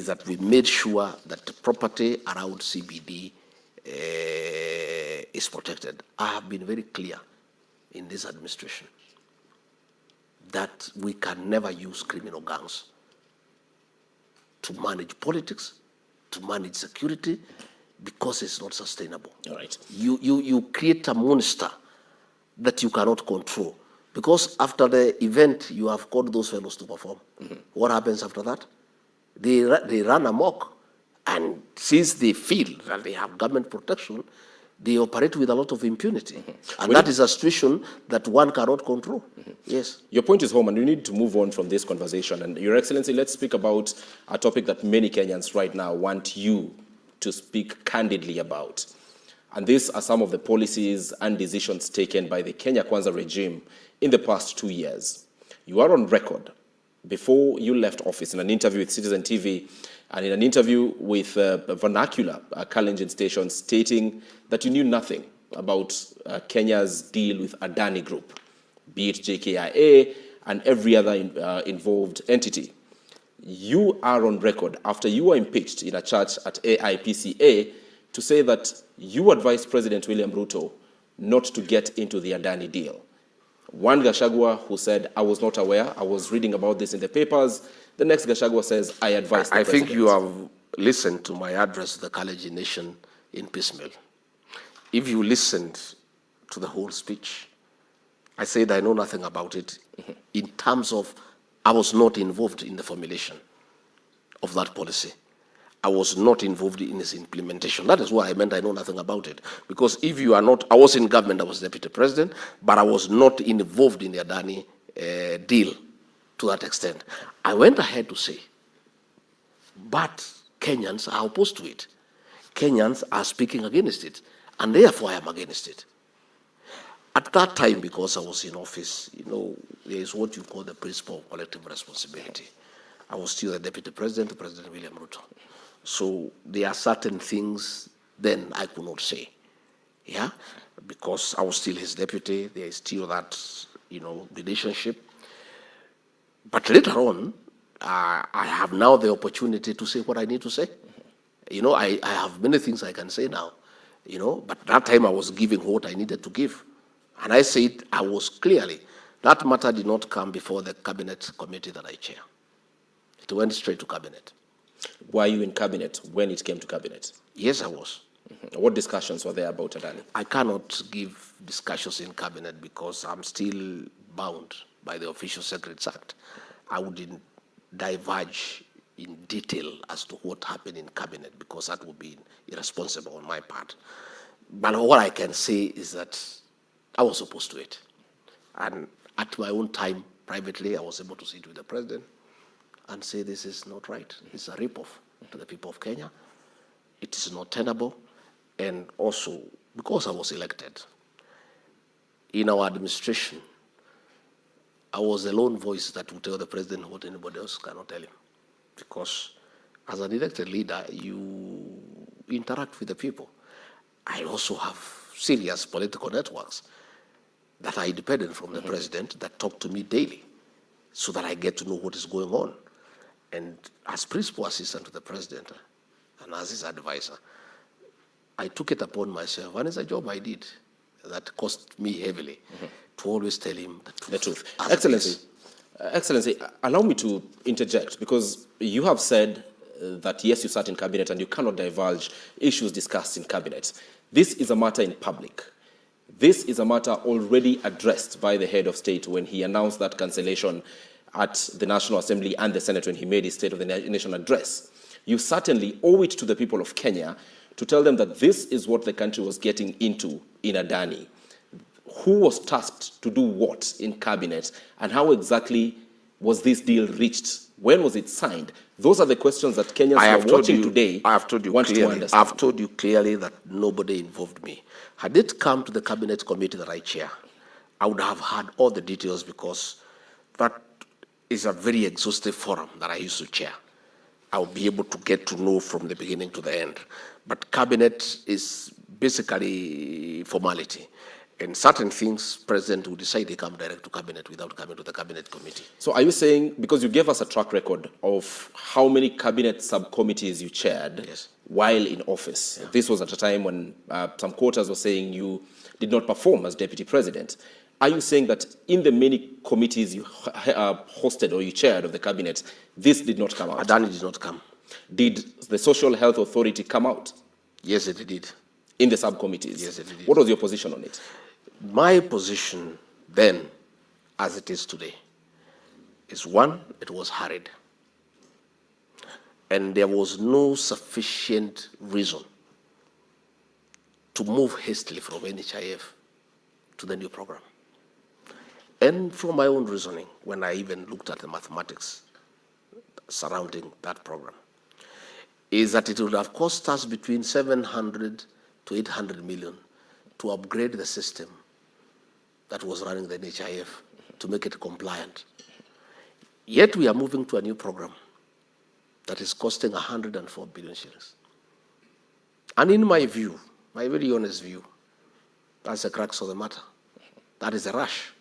is that we made sure that the property around CBD is protected. I have been very clear in this administration that we can never use criminal gangs to manage politics, to manage security, because it's not sustainable. All right. You create a monster that you cannot control, because after the event, you have called those fellows to perform. What happens after that? They run amok, and since they feel that they have government protection, they operate with a lot of impunity. And that is a situation that one cannot control. Yes. Your point is home, and we need to move on from this conversation. And Your Excellency, let's speak about a topic that many Kenyans right now want you to speak candidly about. And these are some of the policies and decisions taken by the Kenya Kwanza regime in the past 2 years. You are on record before you left office in an interview with Citizen TV and in an interview with Vernacular, a Kalenjin station, stating that you knew nothing about Kenya's deal with Adani Group, be it JKIA and every other involved entity. You are on record after you were impeached in a church at AIPCA to say that you advised President William Ruto not to get into the Adani deal. One Gachagua who said, I was not aware, I was reading about this in the papers. The next Gachagua says, I advised the I president. think you have listened to my address to the Kalenjin nation in piecemeal. If you listened to the whole speech, I said I know nothing about it in terms of I was not involved in the formulation of that policy. I was not involved in its implementation. That is what I meant I know nothing about it. Because if you are not, I was in government, I was deputy president, but I was not involved in the Adani deal to that extent. I went ahead to say, but Kenyans are opposed to it. Kenyans are speaking against it, and therefore I am against it. At that time, because I was in office, there is what you call the principle of collective responsibility. I was still the deputy president, President William Ruto. So there are certain things then I could not say, because I was still his deputy. There is still that, relationship. But later on, I have now the opportunity to say what I need to say. I have many things I can say now, but that time I was giving what I needed to give. And I said I was clearly, that matter did not come before the cabinet committee that I chair. It went straight to cabinet. Were you in cabinet when it came to cabinet? Yes, I was. What discussions were there about Adani? I cannot give discussions in cabinet because I'm still bound by the Official Secrets Act. I wouldn't diverge in detail as to what happened in cabinet because that would be irresponsible on my part. But what I can say is that I was opposed to it. And at my own time, privately, I was able to sit with the president and say this is not right. It's a rip-off to the people of Kenya. It is not tenable. And also, because I was elected, in our administration, I was the lone voice that would tell the president what anybody else cannot tell him. Because as an elected leader, you interact with the people. I also have serious political networks that are independent from the president that talk to me daily so that I get to know what is going on. And as principal assistant to the president and as his advisor, I took it upon myself, and it's a job I did that cost me heavily to always tell him the truth. Excellency, allow me to interject, because you have said that yes, you sat in cabinet and you cannot divulge issues discussed in cabinet. This is a matter in public. This is a matter already addressed by the head of state when he announced that cancellation at the National Assembly and the Senate when he made his State of the Nation address. You certainly owe it to the people of Kenya to tell them that this is what the country was getting into in Adani. Who was tasked to do what in cabinet, and how exactly was this deal reached? When was it signed? Those are the questions that Kenyans who are watching today want to understand. I've told you clearly that nobody involved me. Had it come to the cabinet committee that I chair, I would have had all the details, because that is a very exhaustive forum that I used to chair. I'll be able to get to know from the beginning to the end. But cabinet is basically formality. And certain things, President will decide they come direct to Cabinet without coming to the Cabinet Committee. So are you saying, because you gave us a track record of how many cabinet subcommittees you chaired while in office. This was at a time when some quarters were saying you did not perform as deputy president. Are you saying that in the many committees you hosted or you chaired of the cabinet, this did not come out? Adani did not come. Did the Social Health Authority come out? Yes, it did. In the subcommittees? Yes, it did. What was your position on it? My position then, as it is today, is one, it was hurried. And there was no sufficient reason to move hastily from NHIF to the new program. And from my own reasoning, when I even looked at the mathematics surrounding that program, is that it would have cost us between 700 to 800 million to upgrade the system that was running the NHIF to make it compliant. Yet we are moving to a new program that is costing 104 billion shillings. And in my view, my very honest view, that's the crux of the matter. That is a rush.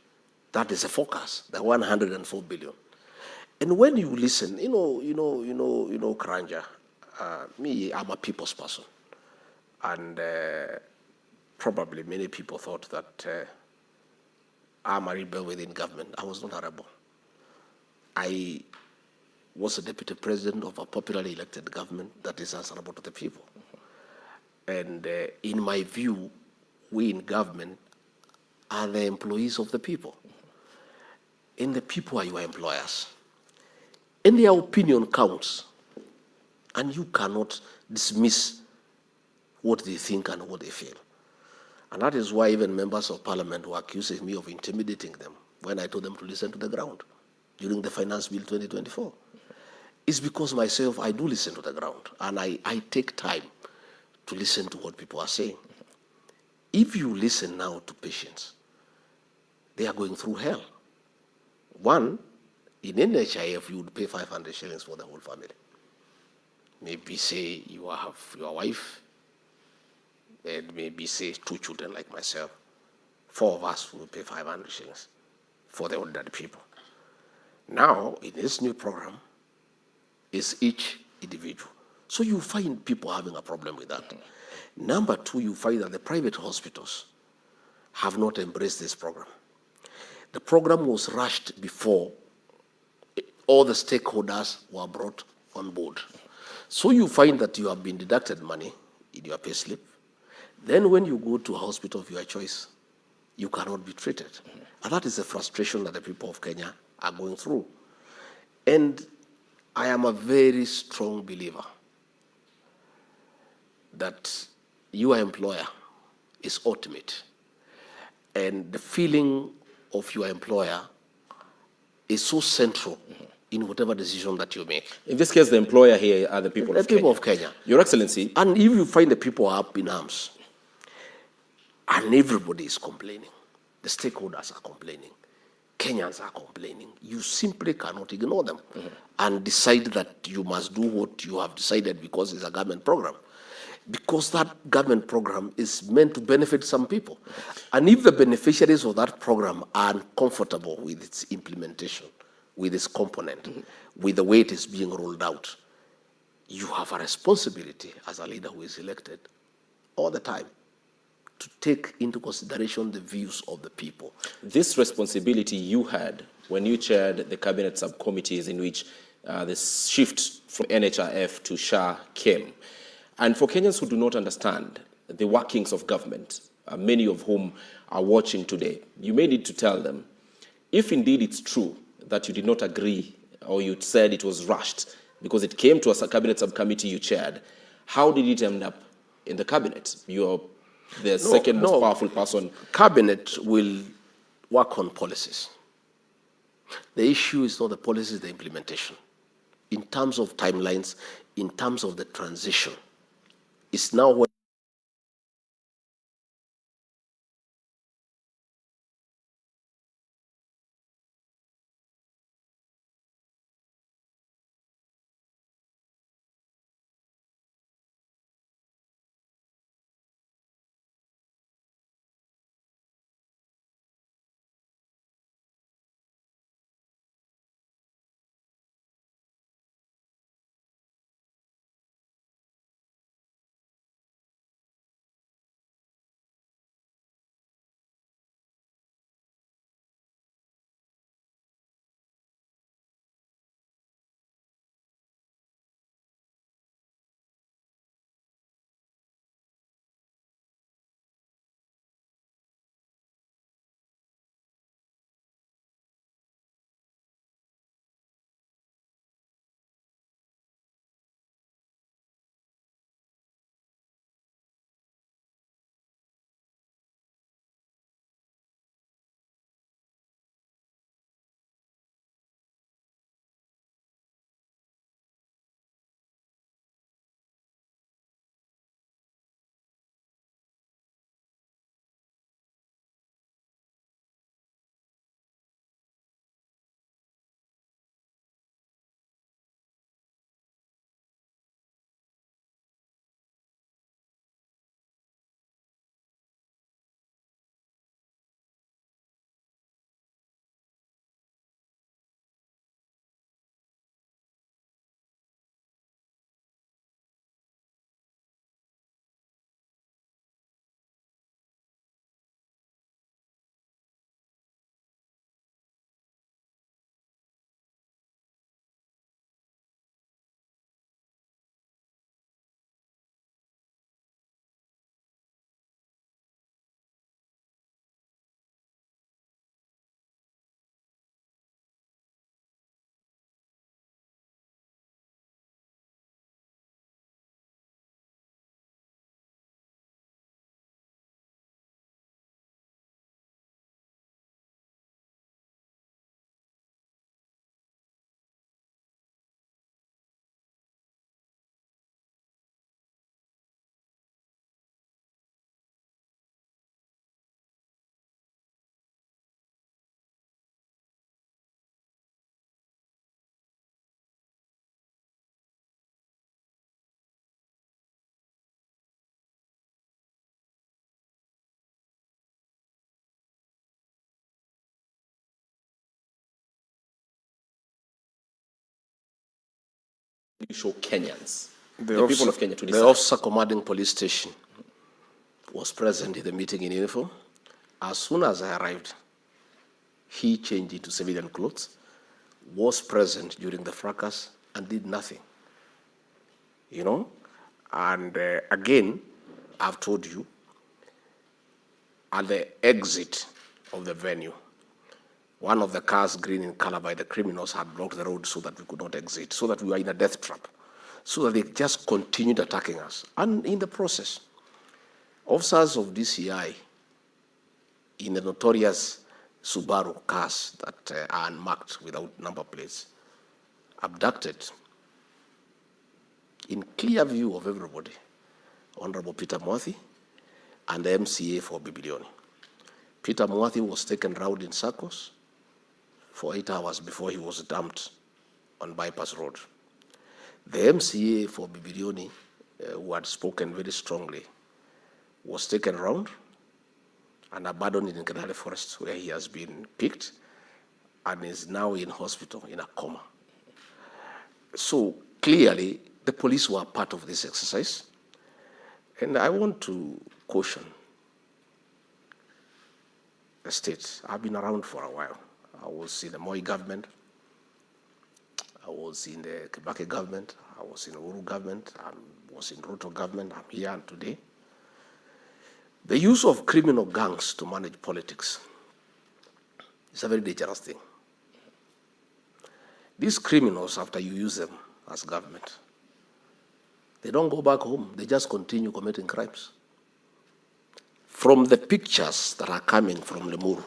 That is a focus, the 104 billion. And when you listen, Karanja, me, I'm a people's person. And probably many people thought that I'm a rebel within government. I was not a rebel. I was a deputy president of a popularly elected government that is answerable to the people. And in my view, we in government are the employees of the people. And the people are your employers. And their opinion counts. And you cannot dismiss what they think and what they feel. And that is why even members of parliament were accusing me of intimidating them when I told them to listen to the ground during the Finance Bill 2024. It's because myself, I do listen to the ground, and I take time to listen to what people are saying. If you listen now to patients, they are going through hell. One, in NHIF, you would pay 500 shillings for the whole family. Maybe say you have your wife, and maybe say 2 children like myself. 4 of us will pay 500 shillings for the ordinary people. Now, in this new program, it's each individual. So you find people having a problem with that. Number 2, you find that the private hospitals have not embraced this program. The program was rushed before all the stakeholders were brought on board. So you find that you have been deducted money in your pay slip. Then when you go to a hospital of your choice, you cannot be treated. And that is the frustration that the people of Kenya are going through. And I am a very strong believer that your employer is ultimate. And the feeling of your employer is so central in whatever decision that you make. In this case, the employer here are the people of Kenya. The people of Kenya. Your Excellency. And if you find the people are up in arms, and everybody is complaining, the stakeholders are complaining, Kenyans are complaining, you simply cannot ignore them and decide that you must do what you have decided because it's a government program. Because that government program is meant to benefit some people. And if the beneficiaries of that program are uncomfortable with its implementation, with its component, with the way it is being rolled out, you have a responsibility as a leader who is elected all the time to take into consideration the views of the people. This responsibility you had when you chaired the cabinet subcommittees in which the shift from NHIF to SHA came. And for Kenyans who do not understand the workings of government, many of whom are watching today, you may need to tell them, if indeed it's true that you did not agree or you said it was rushed because it came to a cabinet subcommittee you chaired, how did it end up in the cabinet? You're the second most powerful person. Cabinet will work on policies. The issue is not the policies, the implementation. In terms of timelines, in terms of the transition, it's now when show Kenyans, the people of Kenya, to decide? The officer commanding police station was present in the meeting in uniform. As soon as I arrived, he changed into civilian clothes, was present during the fracas, and did nothing. You know? And again, I've told you, at the exit of the venue, one of the cars, green in color by the criminals, had blocked the road so that we could not exit, so that we were in a death trap, so that they just continued attacking us. And in the process, officers of DCI in the notorious Subaru cars that are unmarked without number plates, abducted, in clear view of everybody, Honorable Peter Mwathi and the MCA for Bibilioni. Peter Mwathi was taken round in circles for 8 hours before he was dumped on Bypass Road. The MCA for Bibilioni, who had spoken very strongly, was taken round and abandoned in Kenale Forest, where he has been picked and is now in hospital in a coma. So clearly, the police were part of this exercise. And I want to caution the state. I've been around for a while. I was in the Moi government. I was in the Kibaki government. I was in the Uhuru government. I was in Ruto government. I'm here and today. The use of criminal gangs to manage politics is a very dangerous thing. These criminals, after you use them as government, they don't go back home. They just continue committing crimes. From the pictures that are coming from Limuru,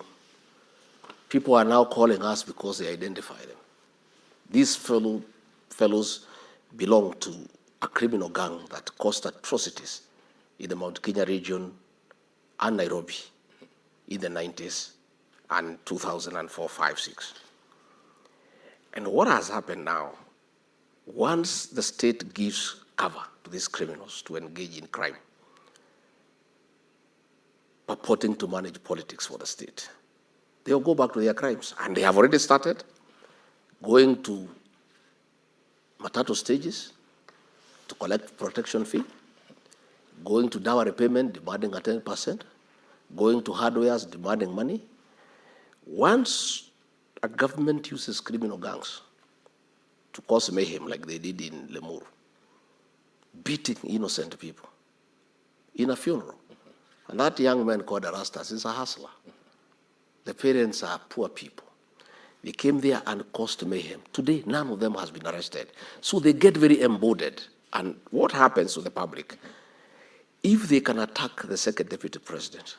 people are now calling us because they identify them. These fellows belong to a criminal gang that caused atrocities in the Mount Kenya region and Nairobi in the 90s and 2004, 5, 6. And what has happened now, once the state gives cover to these criminals to engage in crime, purporting to manage politics for the state, they'll go back to their crimes. And they have already started going to Matatu stages to collect protection fee, going to dowry payment, demanding a 10%, going to hardwares, demanding money. Once a government uses criminal gangs to cause mayhem like they did in Limuru, beating innocent people in a funeral. And that young man called Erastus is a hustler. The parents are poor people. They came there and caused mayhem. Today, none of them has been arrested. So they get very embodied. And what happens to the public? If they can attack the second deputy president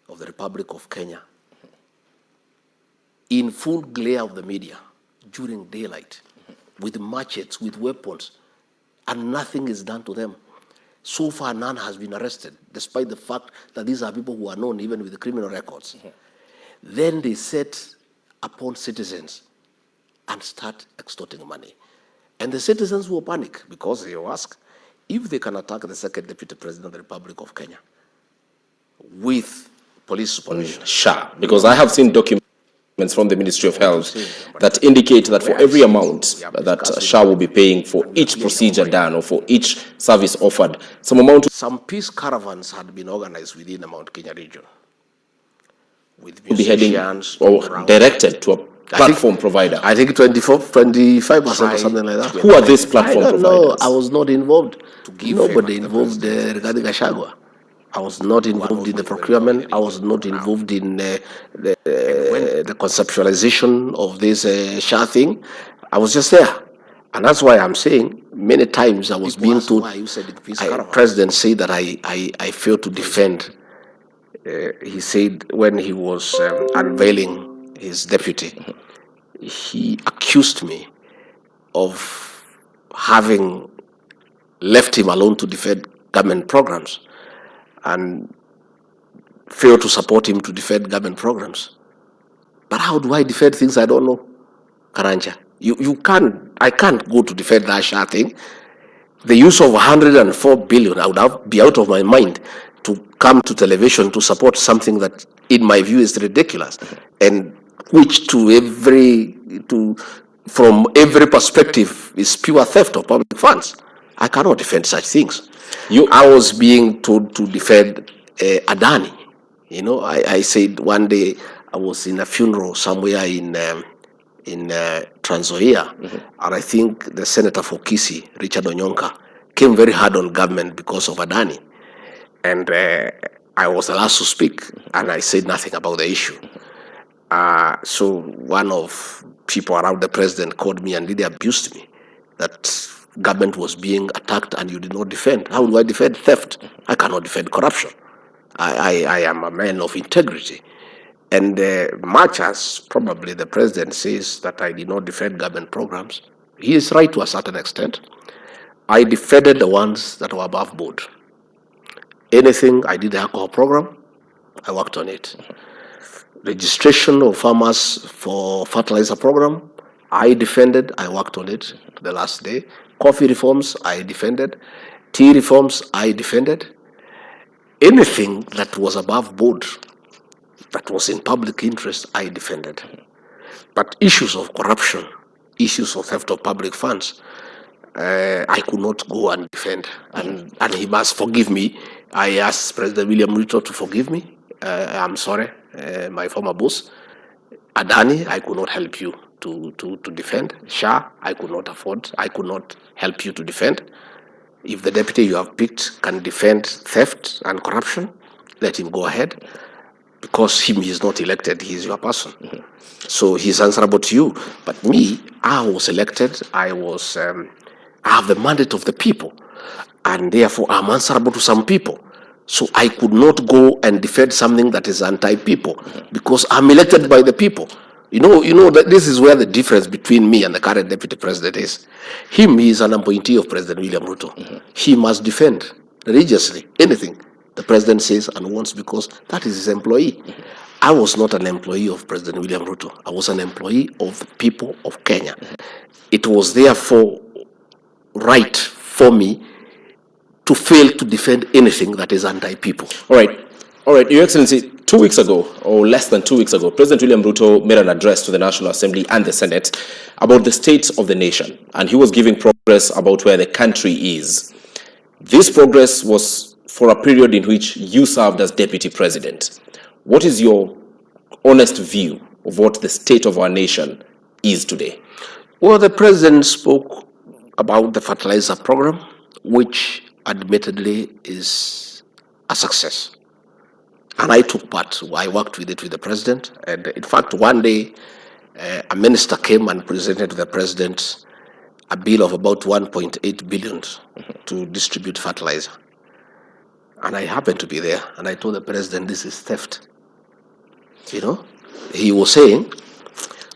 of the Republic of Kenya in full glare of the media during daylight, with machetes, with weapons, and nothing is done to them. So far, none has been arrested, despite the fact that these are people who are known even with the criminal records. Then they set upon citizens and start extorting money. And the citizens will panic because they will ask, if they can attack the second deputy president of the Republic of Kenya with police supervision. Sure, because I have seen documents from the Ministry of Health that indicate that for every amount that SHA will be paying for each procedure done or for each service offered, some peace caravans had been organized within the Mount Kenya region, with will be heading or directed to a platform provider. I think 25% or something like that. Who are these platform providers? No, I was not involved. Nobody involved Rigathi Gachagua. I was not involved in the procurement. I was not involved in the conceptualization of this SHA thing. I was just there. And that's why I'm saying many times I was being told, President said that I failed to defend. He said when he was unveiling his deputy, he accused me of having left him alone to defend government programs and failed to support him to defend government programs. But how do I defend things I don't know, Karanja? I can't go to defend that SHA thing. The use of 104 billion, I would be out of my mind to come to television to support something that, in my view, is ridiculous, and which from every perspective is pure theft of public funds. I cannot defend such things. I was being told to defend Adani. You know, I said one day I was in a funeral somewhere in Trans Nzoia, and I think the senator for Kisii, Richard Onyonka, came very hard on government because of Adani. And I was the last to speak, and I said nothing about the issue. So one of people around the president called me and really abused me that government was being attacked and you did not defend. How do I defend theft? I cannot defend corruption. I am a man of integrity. And much as probably the president says that I did not defend government programs, he is right to a certain extent. I defended the ones that were above board. Anything, I did the alcohol program, I worked on it. Registration of farmers for fertilizer program, I defended, I worked on it the last day. Coffee reforms, I defended. Tea reforms, I defended. Anything that was above board, that was in public interest, I defended. But issues of corruption, issues of theft of public funds, I could not go and defend. And he must forgive me. I asked President William Ruto to forgive me. I'm sorry, my former boss. Adani, I could not help you to defend. Shah, I could not afford. I could not help you to defend. If the deputy you have picked can defend theft and corruption, let him go ahead. Because he is not elected, he is your person. So he's answerable to you. But me, I was elected. I have the mandate of the people. And therefore, I'm answerable to some people. So I could not go and defend something that is anti-people because I'm elected by the people. You know that this is where the difference between me and the current deputy president is. He is an appointee of President William Ruto. He must defend religiously anything the president says and wants because that is his employee. I was not an employee of President William Ruto. I was an employee of the people of Kenya. It was therefore right for me to fail to defend anything that is anti-people. All right, Your Excellency, 2 weeks ago, or less than 2 weeks ago, President William Ruto made an address to the National Assembly and the Senate about the state of the nation, and he was giving progress about where the country is. This progress was for a period in which you served as deputy president. What is your honest view of what the state of our nation is today? Well, the president spoke about the fertilizer program, which admittedly is a success. And I took part. I worked with it with the president. And in fact, one day, a minister came and presented to the president a bill of about 1.8 billion to distribute fertilizer. And I happened to be there. And I told the president, this is theft. You know, he was saying,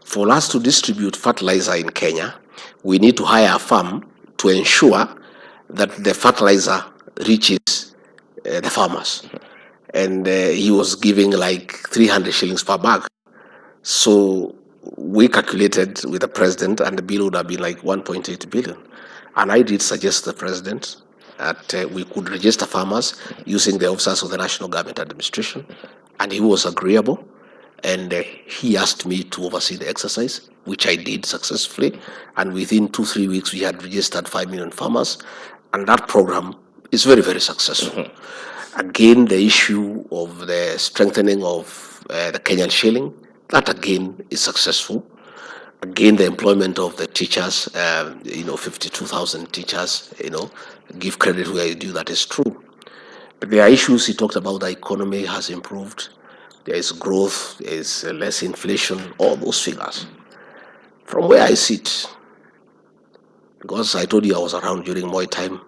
for us to distribute fertilizer in Kenya, we need to hire a firm to ensure that the fertilizer reaches the farmers. And he was giving like 300 shillings per bag. So we calculated with the president and the bill would have been like 1.8 billion. And I did suggest to the president that we could register farmers using the officers of the National Government Administration. And he was agreeable. And he asked me to oversee the exercise, which I did successfully. And within 2-3 weeks, we had registered 5 million farmers. And that program is very, very successful. Again, the issue of the strengthening of the Kenyan shilling, that again is successful. Again, the employment of the teachers, 52,000 teachers, give credit where you do, that is true. But there are issues he talked about. The economy has improved. There is growth, there is less inflation, all those figures. From where I sit, because I told you I was around during Moi time,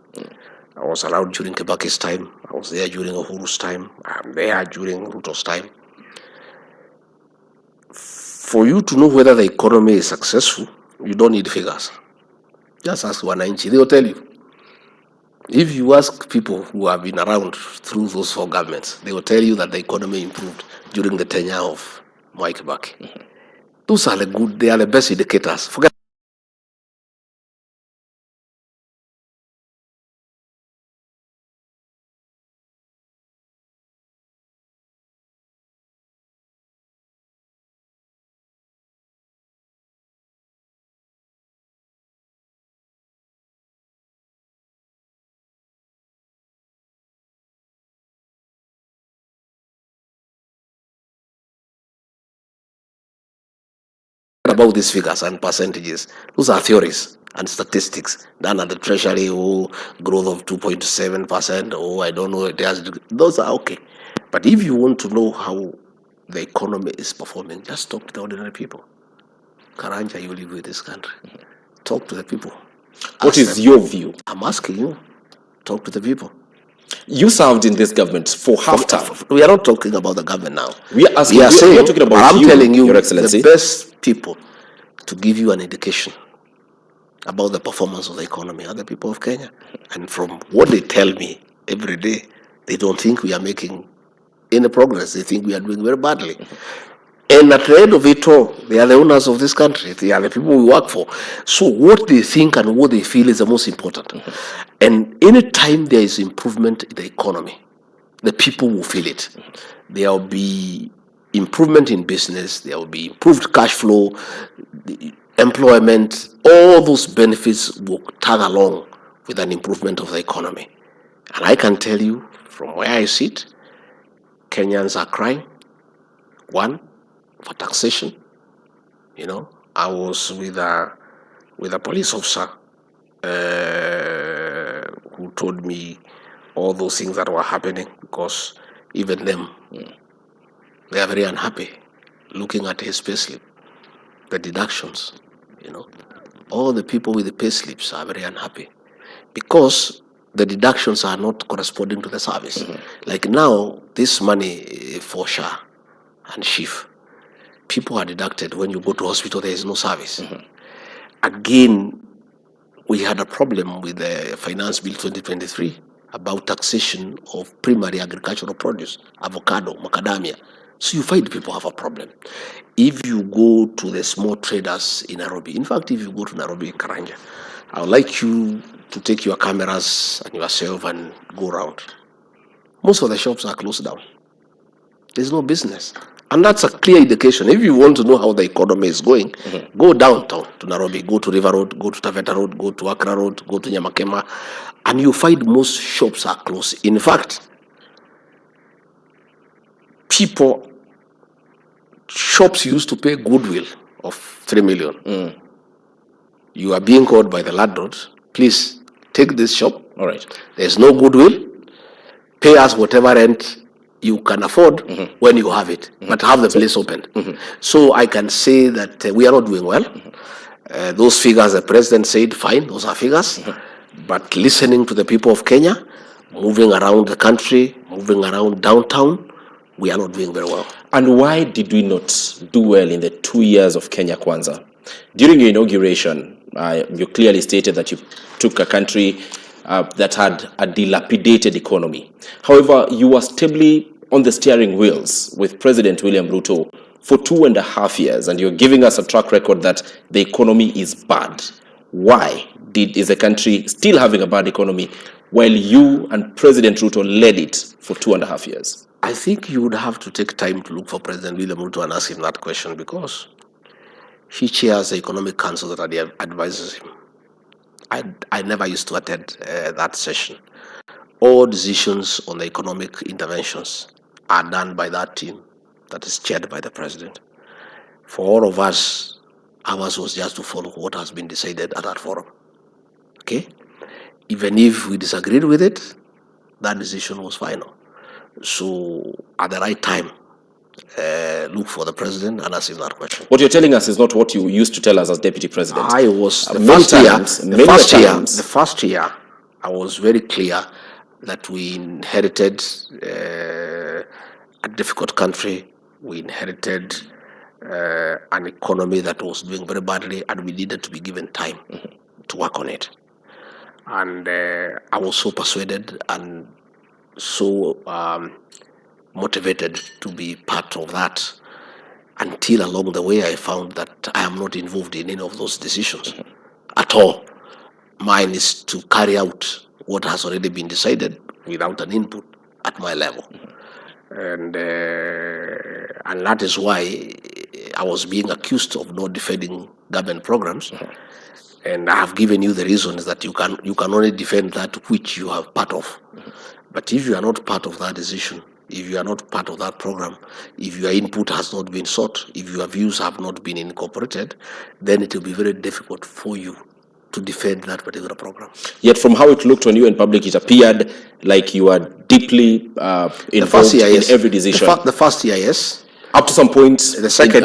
I was around during Kibaki's time, I was there during Uhuru's time, I'm there during Ruto's time. For you to know whether the economy is successful, you don't need figures. Just ask Wananchi, they will tell you. If you ask people who have been around through those 4 governments, they will tell you that the economy improved during the tenure of Mwai Kibaki. Those are they are the best indicators. Forget about these figures and percentages. Those are theories and statistics done at the Treasury, growth of 2.7%, I don't know, it has, those are okay. But if you want to know how the economy is performing, just talk to the ordinary people. Karanja, you live with this country. Talk to the people. What is your view? I'm asking you. Talk to the people. You served in this government for half time. We are not talking about the government now. We are asking. We are talking about I'm telling you, Your Excellency, the best people to give you an indication about the performance of the economy are the people of Kenya. And from what they tell me every day, they don't think we are making any progress. They think we are doing very badly. And at the end of it all, they are the owners of this country. They are the people we work for. So what they think and what they feel is the most important. And any time there is improvement in the economy, the people will feel it. There will be improvement in business. There will be improved cash flow, employment. All those benefits will tag along with an improvement of the economy. And I can tell you, from where I sit, Kenyans are crying. One, for taxation. I was with a police officer who told me all those things that were happening, because even them, they are very unhappy looking at his payslip, the deductions. All the people with the payslips are very unhappy because the deductions are not corresponding to the service. Like now, this money for SHA and SHIF, people are deducted when you go to hospital. There is no service. Again, we had a problem with the Finance Bill 2023 about taxation of primary agricultural produce, avocado, macadamia. So you find people have a problem. If you go to the small traders in Nairobi, in fact, if you go to Nairobi, Karanja, I would like you to take your cameras and yourself and go around. Most of the shops are closed down. There's no business. And that's a clear indication. If you want to know how the economy is going, go downtown to Nairobi, go to River Road, go to Taveta Road, go to Accra Road, go to Nyamakema, and you find most shops are closed. In fact, shops used to pay goodwill of 3 million. You are being called by the landlord, please take this shop. All right. There's no goodwill. Pay us whatever rent you can afford when you have it, but have the place opened. So I can say that we are not doing well. Those figures the president said, fine, those are figures. But listening to the people of Kenya, moving around the country, moving around downtown, we are not doing very well. And why did we not do well in the 2 years of Kenya Kwanza? During your inauguration, you clearly stated that you took a country that had a dilapidated economy. However, you were stably on the steering wheels with President William Ruto for 2.5 years, and you're giving us a track record that the economy is bad. Why is the country still having a bad economy while you and President Ruto led it for 2.5 years? I think you would have to take time to look for President William Ruto and ask him that question, because he chairs the Economic Council that advises him. I never used to attend that session. All decisions on the economic interventions are done by that team that is chaired by the president. For all of us, ours was just to follow what has been decided at that forum. Okay? Even if we disagreed with it, that decision was final. So at the right time, look for the president and ask him that question. What you're telling us is not what you used to tell us as deputy president. I was the first year, I was very clear that we inherited a difficult country. We inherited an economy that was doing very badly, and we needed to be given time to work on it. And I was so persuaded and so motivated to be part of that, until along the way I found that I am not involved in any of those decisions at all. Mine is to carry out what has already been decided without an input at my level. And that is why I was being accused of not defending government programs. And I have given you the reasons that you can only defend that which you are part of. But if you are not part of that decision, if you are not part of that program, if your input has not been sought, if your views have not been incorporated, then it will be very difficult for you to defend that particular program. Yet from how it looked when you were in public, it appeared like you are deeply involved in every decision. The first year, yes. Up to some point. The second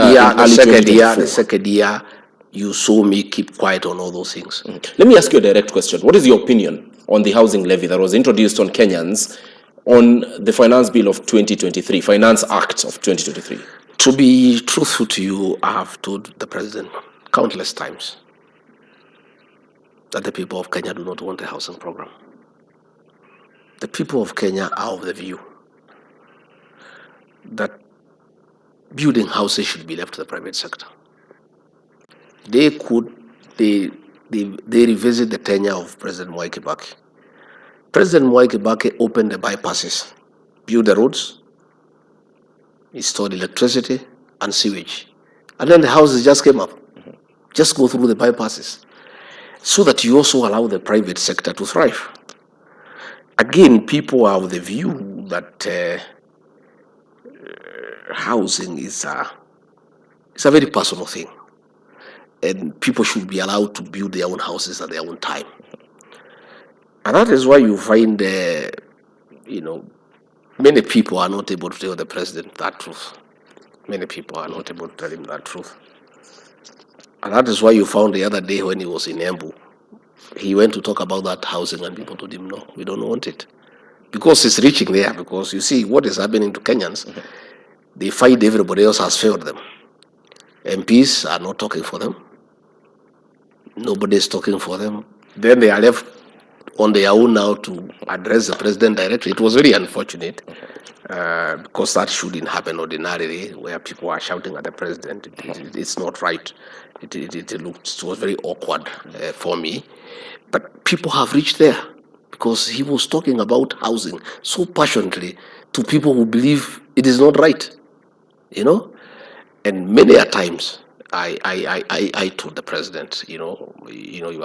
year, you saw me keep quiet on all those things. Let me ask you a direct question. What is your opinion on the housing levy that was introduced on Kenyans on the Finance Bill of 2023, Finance Act of 2023? To be truthful to you, I have told the president countless times that the people of Kenya do not want a housing program. The people of Kenya are of the view that building houses should be left to the private sector. They revisit the tenure of President Mwai Kibaki. President Mwai Kibaki opened the bypasses, built the roads, installed electricity and sewage. And then the houses just came up. Just go through the bypasses, so that you also allow the private sector to thrive. Again, people are of the view that housing is a very personal thing, and people should be allowed to build their own houses at their own time. And that is why you find, many people are not able to tell the president that truth. Many people are not able to tell him that truth. And that is why you found the other day when he was in Embu, he went to talk about that housing and people told him, no, we don't want it. Because it's reaching there, because you see what is happening to Kenyans. They find everybody else has failed them. MPs are not talking for them. Nobody is talking for them. Then they are left on their own now to address the president directly. It was very unfortunate because that shouldn't happen ordinarily, where people are shouting at the president. It's not right. It was very awkward for me. But people have reached there because he was talking about housing so passionately to people who believe it is not right, And many a times I told the president, Your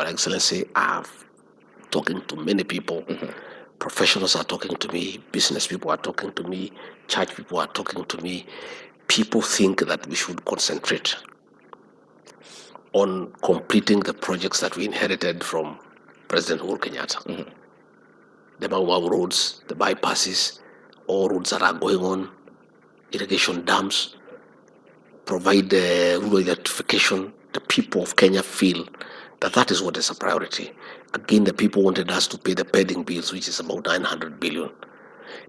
Excellency, I've talking to many people. Professionals are talking to me, business people are talking to me, church people are talking to me. People think that we should concentrate on completing the projects that we inherited from President Uhuru Kenyatta. The Mau roads, the bypasses, all roads that are going on, irrigation dams, provide rural electrification. The people of Kenya feel that is what is a priority. Again, the people wanted us to pay the pending bills, which is about 900 billion.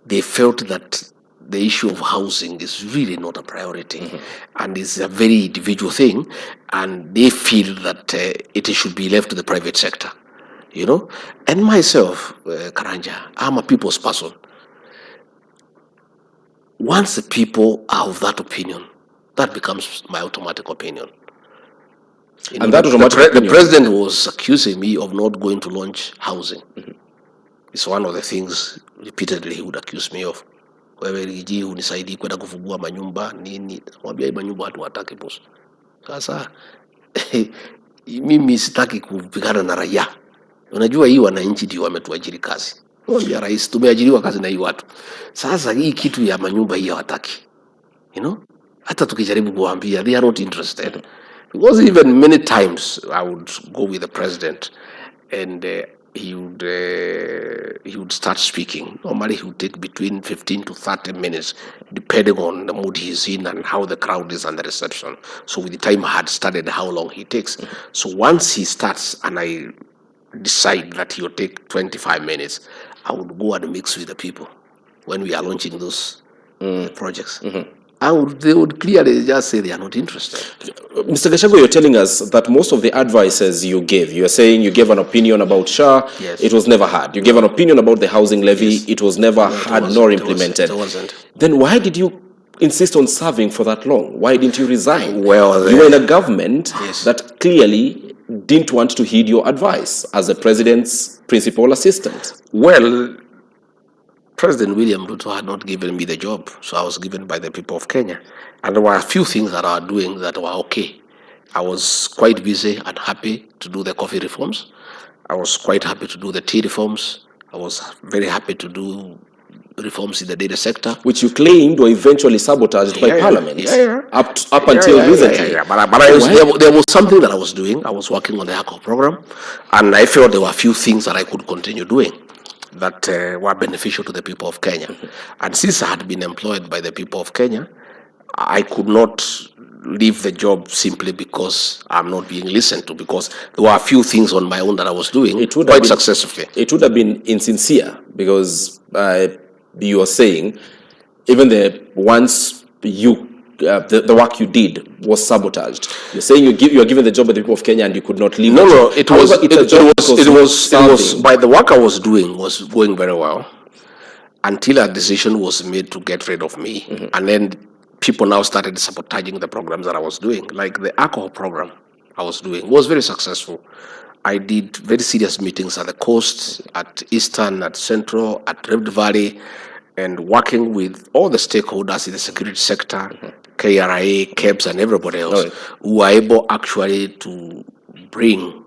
They felt that the issue of housing is really not a priority, and it's a very individual thing, and they feel that it should be left to the private sector, And myself, Karanja, I'm a people's person. Once the people are of that opinion, that becomes my automatic opinion. And that the president was accusing me of not going to launch housing. It's one of the things repeatedly he would accuse me of. Wewe Rigiji unisaidii kwenda kufungua manyumba nini? Mwambia manyumba watu wataki boss. Sasa mimi sitaki kupigana na raia. Unajua hii wananchi ndio wametuajiri kazi. Mwambia rais, tumeajiriwa kazi na hii watu. Sasa hii kitu ya manyumba hii hawataki. Hata tukijaribu kuwaambia, they are not interested. Because even many times I would go with the president and he would start speaking. Normally he would take between 15 to 30 minutes depending on the mood he's in and how the crowd is and the reception. So with the time I had studied how long he takes. So once he starts and I decide that he'll take 25 minutes, I would go and mix with the people when we are launching those projects. They would clearly just say they are not interested. Mr. Gachagua, you're telling us that most of the advices you gave, you're saying you gave an opinion about SHA, yes. It was never had. You gave an opinion about the housing levy, yes. It was never had nor implemented. It wasn't. Then why did you insist on serving for that long? Why didn't you resign? Well, you were in a government yes. that clearly didn't want to heed your advice as the president's principal assistant. Well, President William Ruto had not given me the job, so I was given by the people of Kenya. And there were a few things that I was doing that were okay. I was quite busy and happy to do the coffee reforms. I was quite happy to do the tea reforms. I was very happy to do reforms in the data sector. Which you claimed were eventually sabotaged by Parliament. Up until recently. But there was something that I was doing. I was working on the ACO program, and I felt there were a few things that I could continue doing that were beneficial to the people of Kenya. And since I had been employed by the people of Kenya, I could not leave the job simply because I'm not being listened to, because there were a few things on my own that I was doing quite successfully. It would have been insincere, because you are saying even the work you did was sabotaged. You're saying you are given the job by the people of Kenya and you could not leave. No, it was by the work I was doing was going very well until a decision was made to get rid of me, and then people now started sabotaging the programs that I was doing. Like the alcohol program I was doing was very successful. I did very serious meetings at the coast, at Eastern, at Central, at Rift Valley, and working with all the stakeholders in the security sector, KRA, KEBS, and everybody else, who were able actually to bring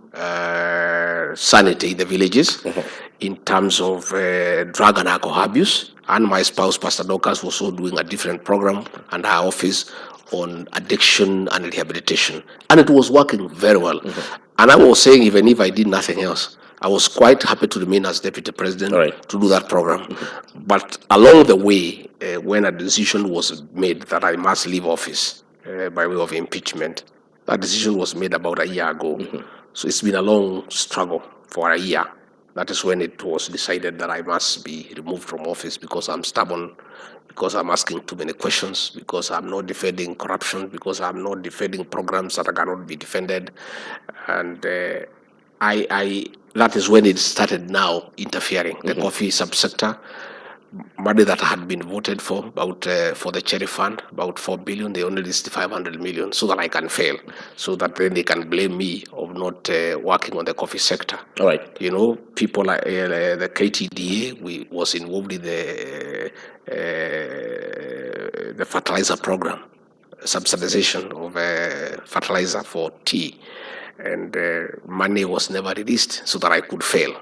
sanity in the villages in terms of drug and alcohol abuse. And my spouse, Pastor Dorcas, was also doing a different program and our office on addiction and rehabilitation. And it was working very well. And I was saying, even if I did nothing else, I was quite happy to remain as deputy president to do that program. But along the way, when a decision was made that I must leave office by way of impeachment, that decision was made about a year ago. So it's been a long struggle for a year. That is when it was decided that I must be removed from office because I'm stubborn, because I'm asking too many questions, because I'm not defending corruption, because I'm not defending programs that cannot be defended. And that is when it started now interfering. The coffee subsector, money that had been voted for the cherry fund, about 4 billion, they only released 500 million so that I can fail, so that then they can blame me of not working on the coffee sector. All right. You know, people like the KTDA was involved in the fertilizer program, subsidization of fertilizer for tea, and money was never released so that I could fail.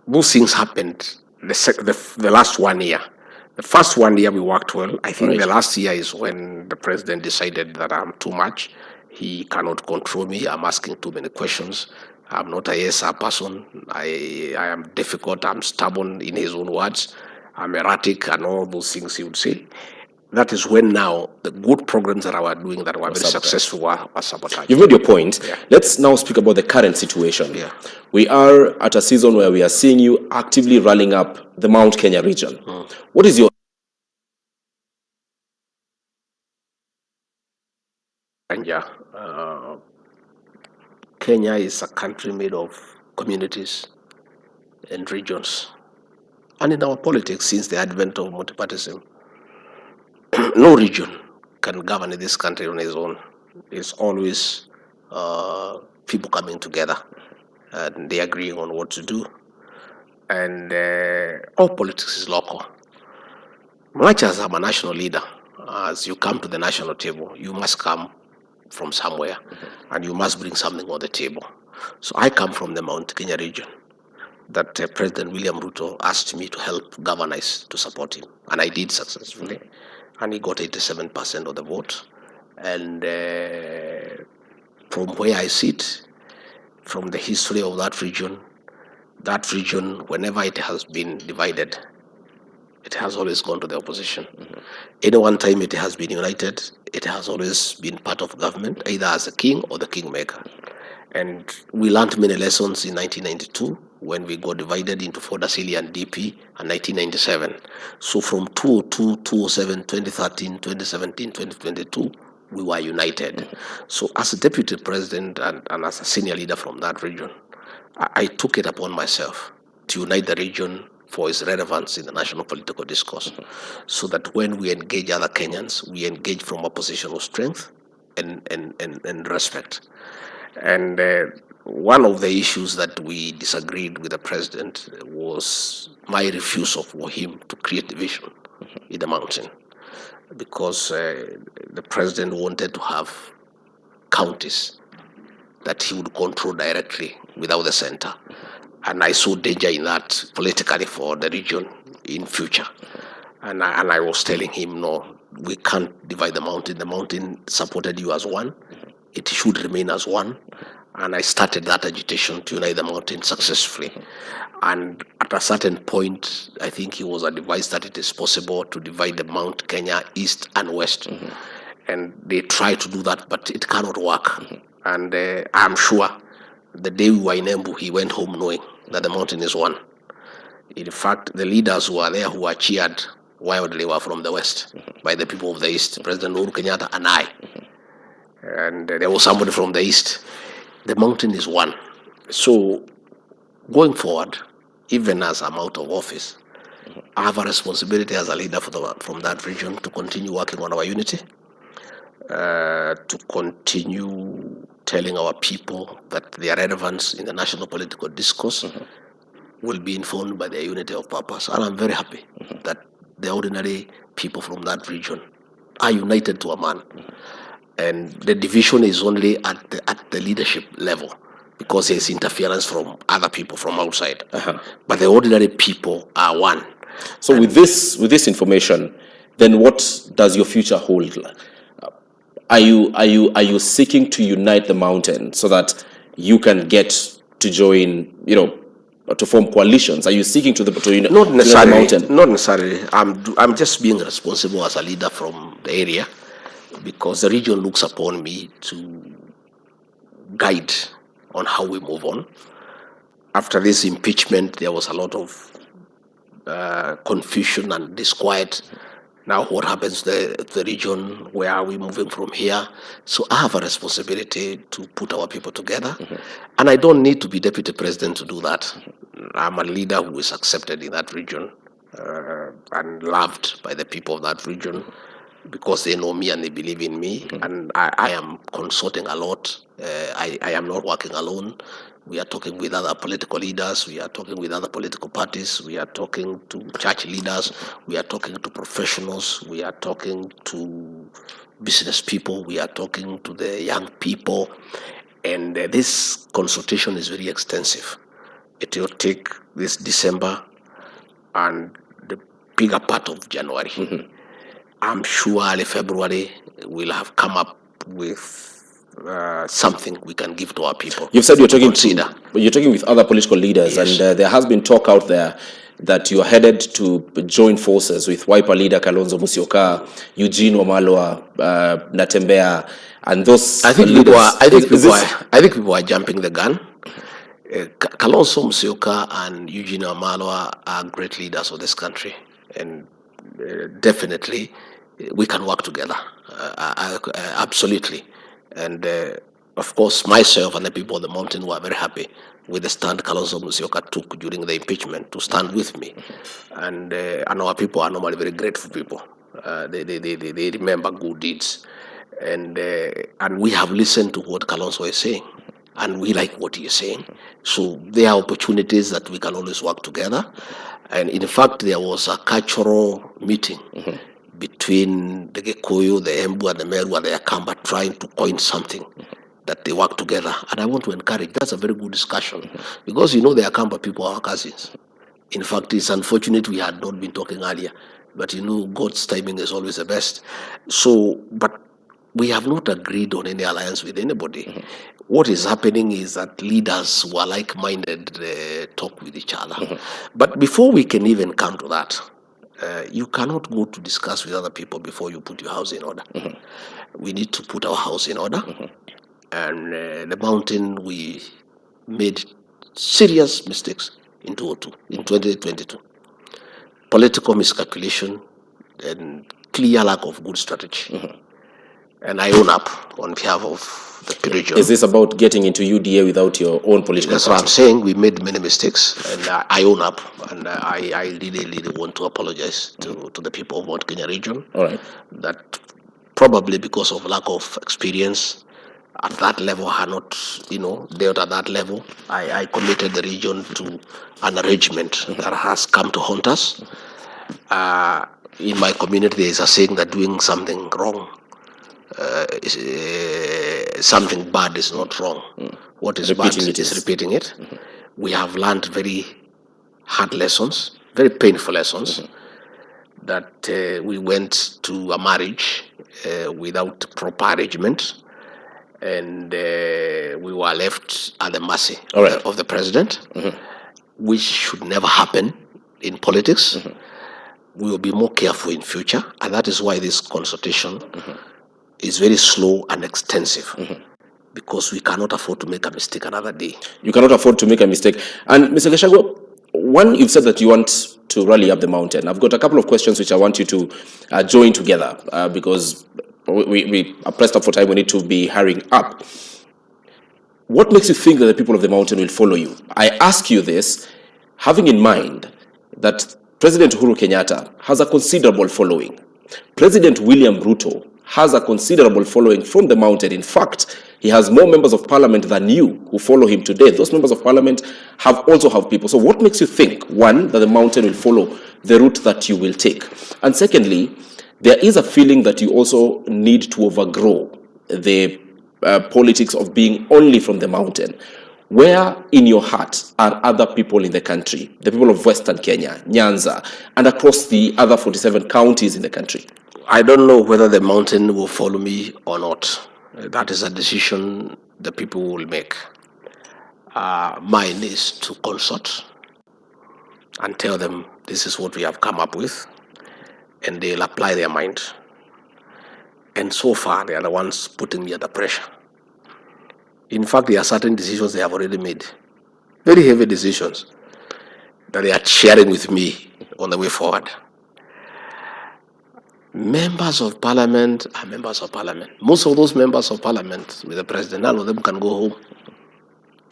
Those things happened the last 1 year. The first 1 year we worked well. I think the last year is when the president decided that I'm too much. He cannot control me. I'm asking too many questions. I'm not a yes-sir person. I am difficult. I'm stubborn, in his own words. I'm erratic and all those things he would say. That is when now the good programs that I was doing that were very successful were sabotaged. You've made your point. Let's now speak about the current situation. We are at a season where we are seeing you actively rallying up the Mount Kenya region. What is your... Kenya is a country made of communities and regions. And in our politics, since the advent of multipartyism, no region can govern this country on its own. It's always people coming together and they agreeing on what to do. And all politics is local. Much as I'm a national leader, as you come to the national table, you must come from somewhere and you must bring something on the table. So I come from the Mount Kenya region that President William Ruto asked me to help galvanize to support him. And I did successfully. And he got 87% of the vote. And from where I sit, from the history of that region, whenever it has been divided, it has always gone to the opposition. Any one time it has been united, it has always been part of government, either as a king or the kingmaker. And we learned many lessons in 1992 when we got divided into Fordasili and DP, and 1997. So from 2002, 2007, 2013, 2017, 2022, we were united. So as a deputy president and as a senior leader from that region, I took it upon myself to unite the region for its relevance in the national political discourse, so that when we engage other Kenyans, we engage from a position of strength and respect. And one of the issues that we disagreed with the president was my refusal for him to create division in the mountain, because the president wanted to have counties that he would control directly without the center. And I saw danger in that politically for the region in future. And I was telling him, no, we can't divide the mountain. The mountain supported you as one. It should remain as one. And I started that agitation to unite the mountain successfully. And at a certain point, I think he was advised that it is possible to divide the Mount Kenya east and west. And they try to do that, but it cannot work. And I'm sure the day we were in Embu, he went home knowing that the mountain is one. In fact, the leaders who were there who were cheered wildly were from the west by the people of the east, President Uhuru Kenyatta and I. And there was somebody from the east. The mountain is one. So going forward, even as I'm out of office, I have a responsibility as a leader from that region to continue working on our unity, to continue telling our people that their relevance in the national political discourse will be informed by their unity of purpose. And I'm very happy that the ordinary people from that region are united to a man. And the division is only at the leadership level because there's interference from other people from outside. But the ordinary people are one. So with this information, then what does your future hold? Are you seeking to unite the mountain so that you can get to join, to form coalitions? Are you seeking to unite the mountain? Not necessarily. I'm just being responsible as a leader from the area because the region looks upon me to guide on how we move on. After this impeachment, there was a lot of confusion and disquiet. Now what happens to the region? Where are we moving from here? So I have a responsibility to put our people together. And I don't need to be deputy president to do that. I'm a leader who is accepted in that region and loved by the people of that region because they know me and they believe in me. And I am consulting a lot. I am not working alone. We are talking with other political leaders. We are talking with other political parties. We are talking to church leaders. We are talking to professionals. We are talking to business people. We are talking to the young people. And this consultation is very extensive. It will take this December and the bigger part of January. I'm sure early February we'll have come up with something we can give to our people. You've said you're talking with other political leaders, yes. And there has been talk out there that you are headed to join forces with Wiper leader Kalonzo Musyoka, Eugene Wamalwa, Natembeya, and those. I think people are jumping the gun. Kalonzo Musyoka and Eugene Wamalwa are great leaders of this country, and definitely we can work together. Absolutely. And of course, myself and the people of the mountain were very happy with the stand Kalonzo Musyoka took during the impeachment to stand with me. And our people are normally very grateful people. They remember good deeds. And we have listened to what Kalonzo is saying. And we like what he is saying. So there are opportunities that we can always work together. And in fact, there was a cultural meeting between the Gikuyu, the Embu, and the Meru, and the Akamba trying to coin something that they work together. And I want to encourage, that's a very good discussion. Because the Akamba people are our cousins. In fact, it's unfortunate we had not been talking earlier. But God's timing is always the best. So, but we have not agreed on any alliance with anybody. What is happening is that leaders who are like-minded talk with each other. But before we can even come to that, you cannot go to discuss with other people before you put your house in order. We need to put our house in order. And the mountain, we made serious mistakes in 2022. Political miscalculation and clear lack of good strategy. And I own up on behalf of the region. Is this about getting into UDA without your own political That's party? what I'm saying. We made many mistakes, and I own up, and I really want to apologize to the people of Mount Kenya region. All right. That probably because of lack of experience at that level, are not, dealt at that level. I committed the region to an arrangement that has come to haunt us. In my community, there is a saying that doing something wrong, something bad is not wrong. What is bad is repeating it. We have learned very hard lessons, very painful lessons, that we went to a marriage without proper arrangement, and we were left at the mercy of the president, which should never happen in politics. We will be more careful in future, and that is why this consultation is very slow and extensive, because we cannot afford to make a mistake another day. You cannot afford to make a mistake. And Mr. Gachagua, one, you've said that you want to rally up the mountain. I've got a couple of questions which I want you to join together because we are pressed up for time. We need to be hurrying up. What makes you think that the people of the mountain will follow you? I ask you this, having in mind that President Uhuru Kenyatta has a considerable following. President William Ruto has a considerable following from the mountain. In fact, he has more members of parliament than you who follow him today. Those members of parliament also have people. So what makes you think, one, that the mountain will follow the route that you will take? And secondly, there is a feeling that you also need to overgrow the politics of being only from the mountain. Where in your heart are other people in the country, the people of Western Kenya, Nyanza, and across the other 47 counties in the country? I don't know whether the mountain will follow me or not. That is a decision the people will make. Mine is to consult and tell them this is what we have come up with, and they'll apply their mind. And so far, they are the ones putting me under pressure. In fact, there are certain decisions they have already made, very heavy decisions, that they are sharing with me on the way forward. Members of parliament are members of parliament. Most of those members of parliament with the president, none of them can go home.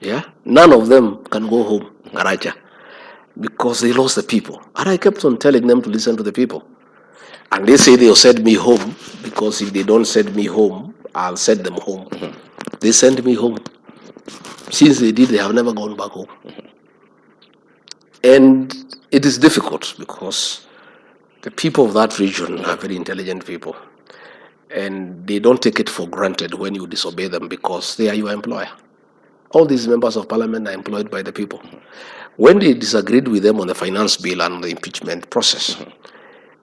Yeah? None of them can go home, Garaja, because they lost the people. And I kept on telling them to listen to the people. And they say they'll send me home, because if they don't send me home, I'll send them home. They sent me home. Since they did, they have never gone back home. And it is difficult because the people of that region are very intelligent people, and they don't take it for granted when you disobey them, because they are your employer. All these members of parliament are employed by the people. When they disagreed with them on the finance bill and the impeachment process,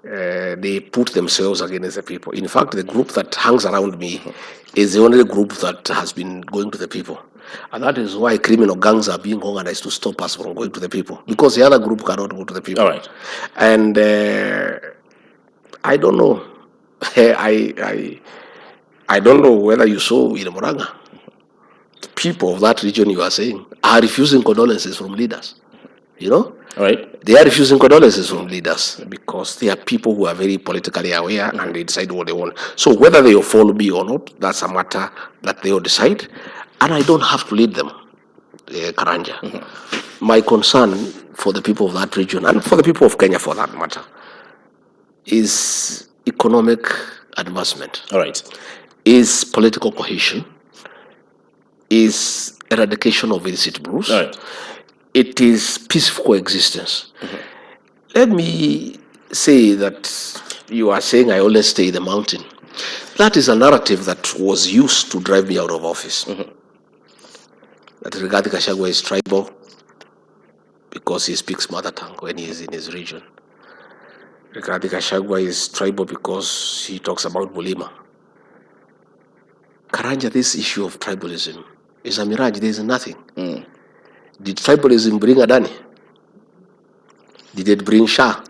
they put themselves against the people. In fact, the group that hangs around me is the only group that has been going to the people. And that is why criminal gangs are being organized to stop us from going to the people, because the other group cannot go to the people. All right. And I don't know. I don't know whether you saw in Moranga, people of that region you are saying are refusing condolences from leaders. You know? All right. They are refusing condolences from leaders because they are people who are very politically aware and they decide what they want. So whether they will follow me or not, that's a matter that they will decide. And I don't have to lead them, Karanja. My concern for the people of that region, and for the people of Kenya for that matter, is economic advancement. All right. Is political cohesion. Is eradication of illicit brews. All right. It is peaceful coexistence. Let me say that you are saying I always stay in the mountain. That is a narrative that was used to drive me out of office. That Rigathi Gachagua is tribal because he speaks mother tongue when he is in his region. Rigathi Gachagua is tribal because he talks about Bulima. Karanja, this issue of tribalism is a mirage. There is nothing. Did tribalism bring Adani? Did it bring Shah?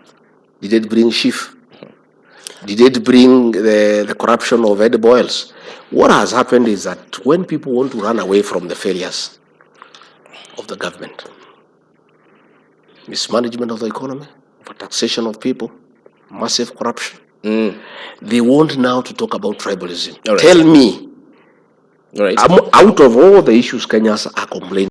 Did it bring Schiff? Did it bring the corruption of Ed Boyles? What has happened is that when people want to run away from the failures of the government, mismanagement of the economy, taxation of people, massive corruption, they want now to talk about tribalism. Right. Tell me, out of all the issues Kenyans are complaining